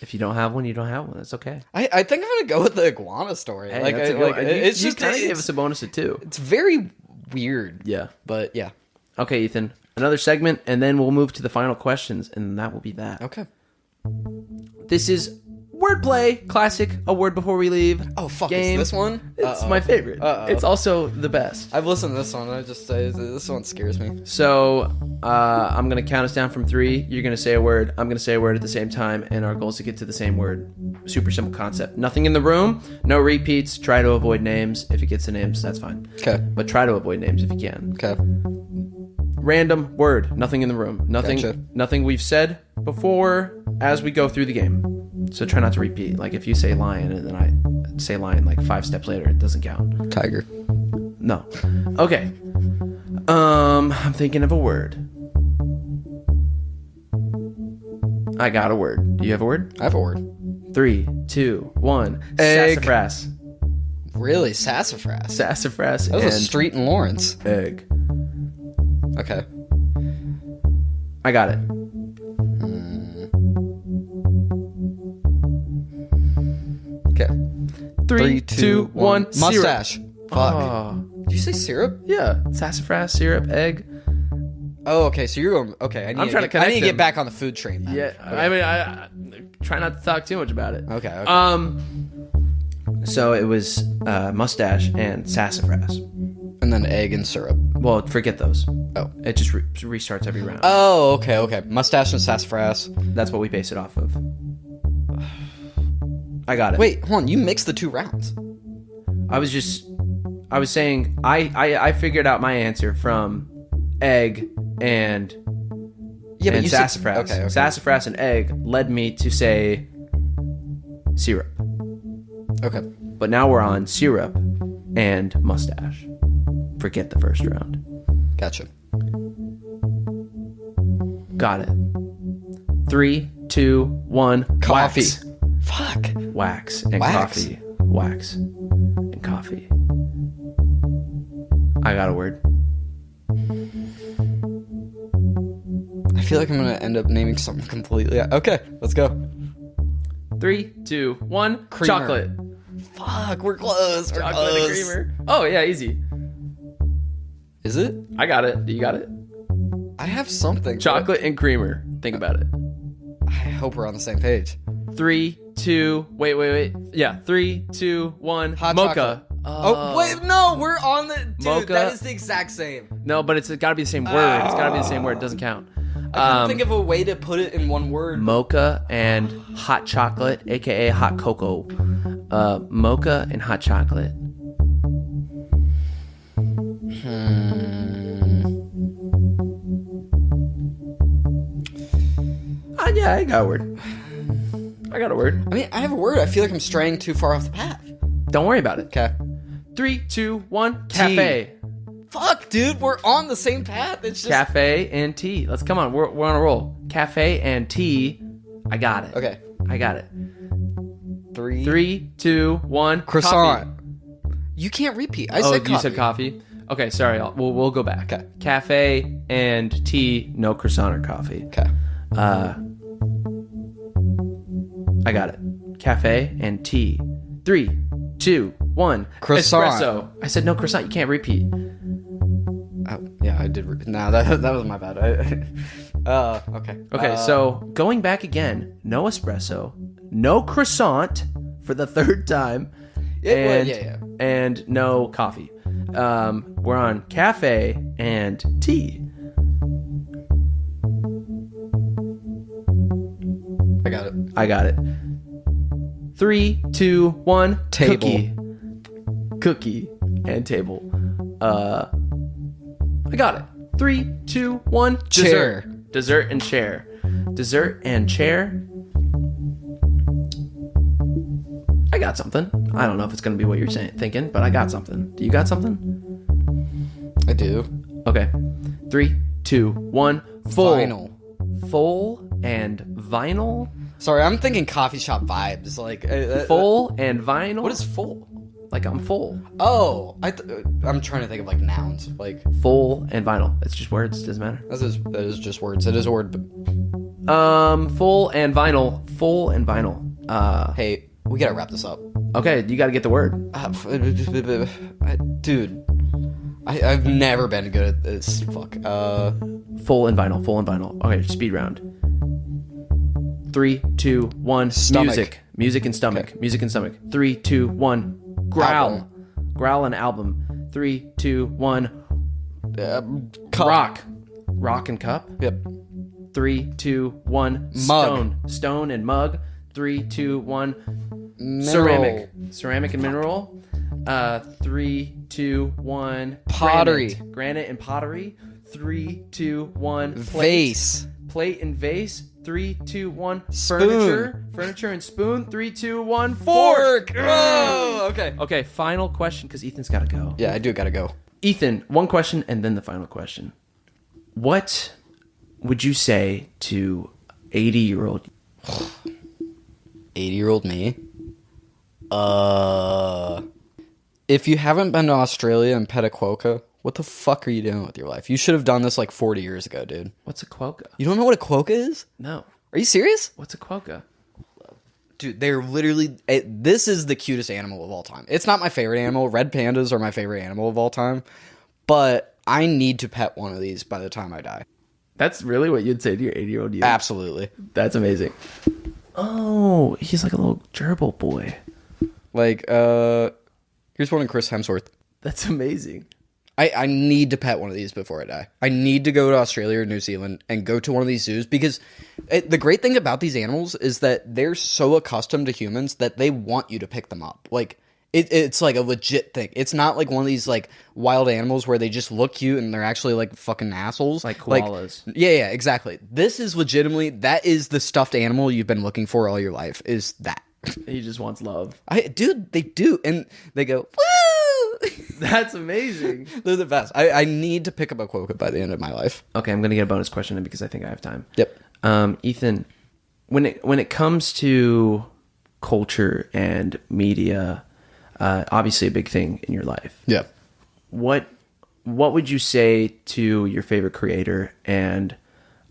S1: If you don't have one, you don't have one. That's okay.
S2: I think I'm gonna go with the iguana story.
S1: Hey,
S2: like,
S1: that's a good one.
S2: it's
S1: you
S2: just
S1: kind of gave us a bonus of 2.
S2: It's very weird.
S1: Yeah.
S2: But yeah.
S1: Okay, Ethan. Another segment, and then we'll move to the final questions, and that will be that.
S2: Okay.
S1: This is Wordplay, classic, a word before we leave.
S2: Oh, fuck,
S1: game.
S2: is this one?
S1: It's my favorite. It's also the best.
S2: I've listened to this one. I just say this one scares me.
S1: So, I'm going to count us down from 3. You're going to say a word. I'm going to say a word at the same time, and our goal is to get to the same word. Super simple concept. Nothing in the room, no repeats. Try to avoid names. If it gets to names, that's fine.
S2: Okay.
S1: But try to avoid names if you can.
S2: Okay.
S1: Random word. Nothing in the room. Nothing.
S2: Gotcha.
S1: Nothing we've said before as we go through the game. So try not to repeat. Like if you say lion and then I say lion like 5 steps later, it doesn't count.
S2: Tiger.
S1: No. Okay. I'm thinking of a word. I got a word. Do you have a word?
S2: I have a word.
S1: 3, 2, 1.
S2: Egg.
S1: Sassafras.
S2: Really? Sassafras?
S1: Sassafras
S2: That was
S1: and
S2: a street in Lawrence.
S1: egg.
S2: Okay.
S1: I got it.
S2: Okay.
S1: 3, 2, 1.
S2: Mustache. Fuck.
S1: Oh.
S2: Did you say syrup?
S1: Yeah. Sassafras, syrup, egg.
S2: Oh, okay. So you're going. Okay. I need
S1: trying to connect
S2: I need to get
S1: them.
S2: back on the food train. Then.
S1: Yeah.
S2: Okay.
S1: I mean, I try not to talk too much about it.
S2: Okay.
S1: So it was mustache and sassafras.
S2: And then egg and syrup.
S1: Well, forget those.
S2: Oh.
S1: It just restarts every round.
S2: Oh, okay, okay. Mustache and sassafras.
S1: That's what we base it off of. I got it.
S2: Wait, hold on. You mixed the 2 rounds.
S1: I was saying I figured out my answer from egg and
S2: Yeah, but
S1: and
S2: you
S1: sassafras.
S2: Okay.
S1: Sassafras and egg led me to say syrup.
S2: Okay.
S1: But now we're on syrup and mustache. Forget the first round.
S2: Gotcha.
S1: Got it. 3, 2, 1.
S2: Coffee.
S1: Wax.
S2: Fuck.
S1: Wax and
S2: Wax.
S1: coffee. Wax and coffee. I got a word.
S2: I feel like I'm gonna end up naming something completely. Okay, let's go.
S1: 3, 2, 1.
S2: Creamer.
S1: Chocolate.
S2: Fuck, we're close. We're
S1: Chocolate
S2: close.
S1: and creamer. Oh yeah, easy.
S2: Is it?
S1: I got it. Do you got it?
S2: I have something.
S1: Chocolate and creamer. Think about it.
S2: I hope we're on the same page.
S1: 3, 2. Wait. Yeah. 3, 2, 1.
S2: Hot
S1: Mocha.
S2: chocolate. Oh, wait, no, we're on the... Dude,
S1: Mocha.
S2: that is the exact same.
S1: No, but it's got to be the same word. It's got to be the same word. It doesn't count.
S2: I couldn't think of a way to put it in one word.
S1: Mocha and hot chocolate, aka hot cocoa. Mocha and hot chocolate. Yeah, I got a word. I got a word.
S2: I mean, I have a word. I feel like I'm straying too far off the path.
S1: Don't worry about it.
S2: Okay.
S1: 3, 2, 1. Cafe.
S2: Fuck, dude, we're on the same path. It's just...
S1: Cafe and tea. Let's come on. We're on a roll. Cafe and tea. I got it.
S2: Okay.
S1: I got it.
S2: 3,
S1: 3, 2, 1.
S2: croissant.
S1: Coffee.
S2: You can't repeat. I
S1: Oh,
S2: said coffee.
S1: you said coffee? Okay, sorry. We'll go back.
S2: Okay.
S1: Cafe and tea, no croissant or coffee.
S2: Okay.
S1: I got it. Cafe and tea. 3, 2, 1.
S2: Croissant.
S1: Espresso. I said no croissant. You can't repeat.
S2: Oh, yeah, I did. No, that was my bad. Okay.
S1: Okay, so going back again. No espresso. No croissant for the 3rd time.
S2: Yeah.
S1: And no coffee. We're on cafe and tea. I got it. 3, 2, 1.
S2: Table.
S1: Cookie and table. I got it. 3, 2, 1.
S2: Chair.
S1: Dessert and chair. Dessert and chair. I got something. I don't know if it's going to be what you're thinking, but I got something. Do you got something?
S2: I do.
S1: Okay. 3, 2, 1. Full.
S2: Vinyl.
S1: Full and vinyl?
S2: Sorry, I'm thinking coffee shop vibes. Like
S1: Full and vinyl?
S2: What is full?
S1: Like, I'm full.
S2: Oh, I'm trying to think of like nouns. Like
S1: Full and vinyl. It's just words. Doesn't matter.
S2: that is just words. It is a word. But
S1: Full and vinyl. Full and vinyl.
S2: hey, we gotta wrap this up.
S1: Okay, you got to get the word.
S2: Dude, I've never been good at this. Fuck.
S1: Full and vinyl. Full and vinyl. Okay, speed round. 3, 2, 1.
S2: Stomach.
S1: Music and stomach.
S2: Okay.
S1: Music and stomach. 3, 2, 1. Growl.
S2: Album.
S1: Growl and album. 3, 2, 1.
S2: Cup.
S1: Rock and cup.
S2: Yep.
S1: 3, 2, 1.
S2: Mug.
S1: Stone and mug. 3, 2, 1.
S2: Mineral.
S1: Ceramic and mineral. 3, 2, 1.
S2: Pottery.
S1: Granite and pottery. 3, 2, 1.
S2: Vase.
S1: Plate and vase. 3, 2, 1.
S2: Spoon.
S1: Furniture and spoon. 3, 2, 1.
S2: Fork. Oh, okay.
S1: Okay, final question because Ethan's got to go.
S2: Yeah, I do gotta go.
S1: Ethan, one question and then the final question. What would you say to 80-year-old
S2: 80-year-old me? If you haven't been to Australia and Pate, what the fuck are you doing with your life? You should have done this like 40 years ago, dude.
S1: What's a quokka?
S2: You don't know what a quokka is?
S1: No.
S2: Are you serious?
S1: What's a quokka?
S2: Dude, they're literally... this is the cutest animal of all time. It's not my favorite animal. Red pandas are my favorite animal of all time. But I need to pet one of these by the time I die.
S1: That's really what you'd say to your 80-year-old you?
S2: Absolutely.
S1: That's amazing. Oh, he's like a little gerbil boy.
S2: Like, here's one of Chris Hemsworth.
S1: That's amazing.
S2: I need to pet one of these before I die. I need to go to Australia or New Zealand and go to one of these zoos because the great thing about these animals is that they're so accustomed to humans that they want you to pick them up. Like, it's like a legit thing. It's not like one of these like wild animals where they just look cute and they're actually like fucking assholes.
S1: Like koalas.
S2: Yeah, exactly. This is legitimately, that is the stuffed animal you've been looking for all your life, is that.
S1: He just wants love.
S2: Dude, they do. And they go, woo!
S1: That's amazing.
S2: They're the best. I need to pick up a quokka by the end of my life.
S1: Okay, I'm going to get a bonus question in because I think I have time.
S2: Yep.
S1: Ethan, when it comes to culture and media, obviously a big thing in your life.
S2: Yep.
S1: What would you say to your favorite creator, and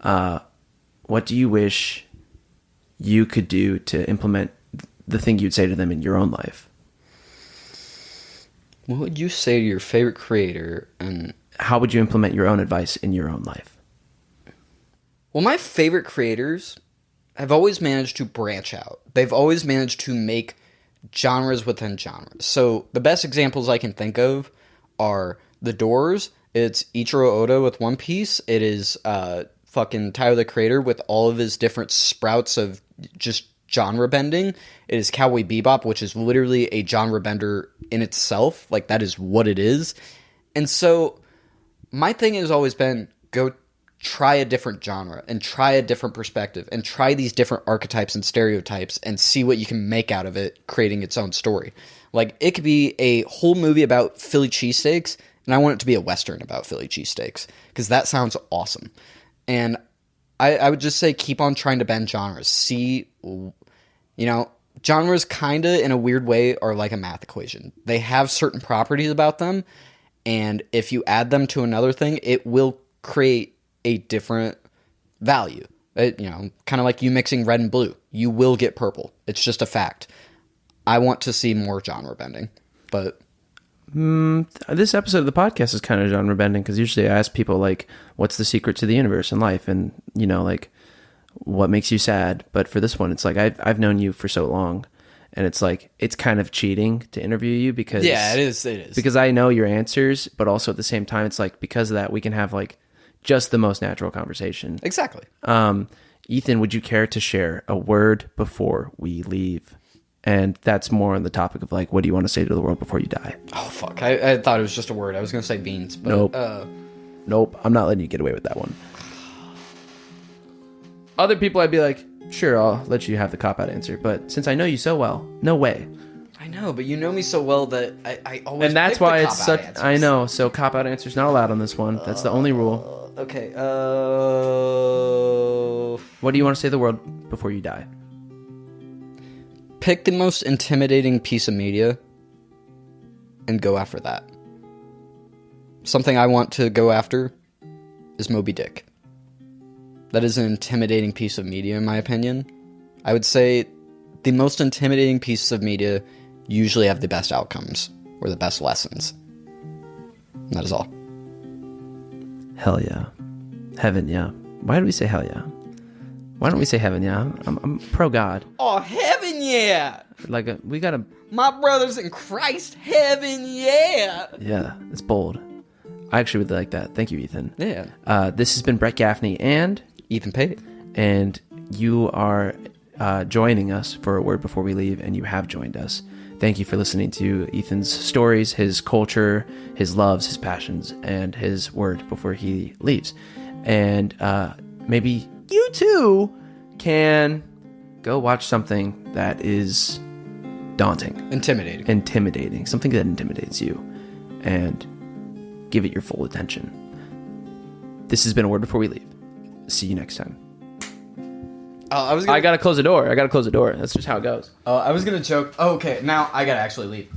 S1: what do you wish you could do to implement the thing you'd say to them in your own life?
S2: What would you say to your favorite creator, and
S1: how would you implement your own advice in your own life?
S2: Well, my favorite creators have always managed to branch out. They've always managed to make genres within genres. So the best examples I can think of are The Doors. It's Ichiro Oda with One Piece. It is fucking Tyler the Creator with all of his different sprouts of just genre bending. It is Cowboy Bebop, which is literally a genre bender in itself. Like, that is what it is. And so my thing has always been, go try a different genre and try a different perspective and try these different archetypes and stereotypes and see what you can make out of it, creating its own story. Like, it could be a whole movie about Philly cheesesteaks, and I want it to be a Western about Philly cheesesteaks, because that sounds awesome. And I would just say keep on trying to bend genres. See, genres kind of, in a weird way, are like a math equation. They have certain properties about them, and if you add them to another thing, it will create a different value. Kind of like you mixing red and blue. You will get purple. It's just a fact. I want to see more genre bending, but...
S1: This episode of the podcast is kind of genre bending, because usually I ask people, like, what's the secret to the universe and life, and like, what makes you sad? But for this one, it's like I've known you for so long, and it's like it's kind of cheating to interview you because
S2: it is
S1: because I know your answers, but also at the same time, it's like because of that we can have like just the most natural conversation.
S2: Exactly.
S1: Ethan, would you care to share a word before we leave? And that's more on the topic of like, what do you want to say to the world before you die?
S2: Oh, fuck. I thought it was just a word. I was going to say beans. But,
S1: Nope. I'm not letting you get away with that one. Other people, I'd be like, sure, I'll let you have the cop-out answer. But since I know you so well, no way.
S2: I know, but you know me so well that I always.
S1: And that's
S2: pick
S1: why
S2: the
S1: it's
S2: cop-out
S1: such.
S2: answers.
S1: I know. So cop out answers not allowed on this one. That's the only rule.
S2: Okay.
S1: What do you want to say to the world before you die?
S2: Pick the most intimidating piece of media and go after that. Something I want to go after is Moby Dick. That is an intimidating piece of media, in my opinion. I would say the most intimidating pieces of media usually have the best outcomes or the best lessons. And that is all.
S1: Hell yeah. Heaven, yeah. Why do we say hell yeah? Why don't we say heaven, yeah? I'm pro God.
S2: Oh, heaven, yeah!
S1: We gotta...
S2: My brothers in Christ, heaven, yeah!
S1: Yeah, it's bold. I actually really like that. Thank you, Ethan.
S2: Yeah.
S1: This has been Brett Gaffney and...
S2: Ethan Pate.
S1: And you are joining us for A Word Before We Leave, and you have joined us. Thank you for listening to Ethan's stories, his culture, his loves, his passions, and his word before he leaves. And maybe you too can go watch something that is daunting. Intimidating. Something that intimidates you. And give it your full attention. This has been A Word Before We Leave. See you next time. I gotta close the door. That's just how it goes.
S2: I was gonna joke. Oh, okay, now I gotta actually leave.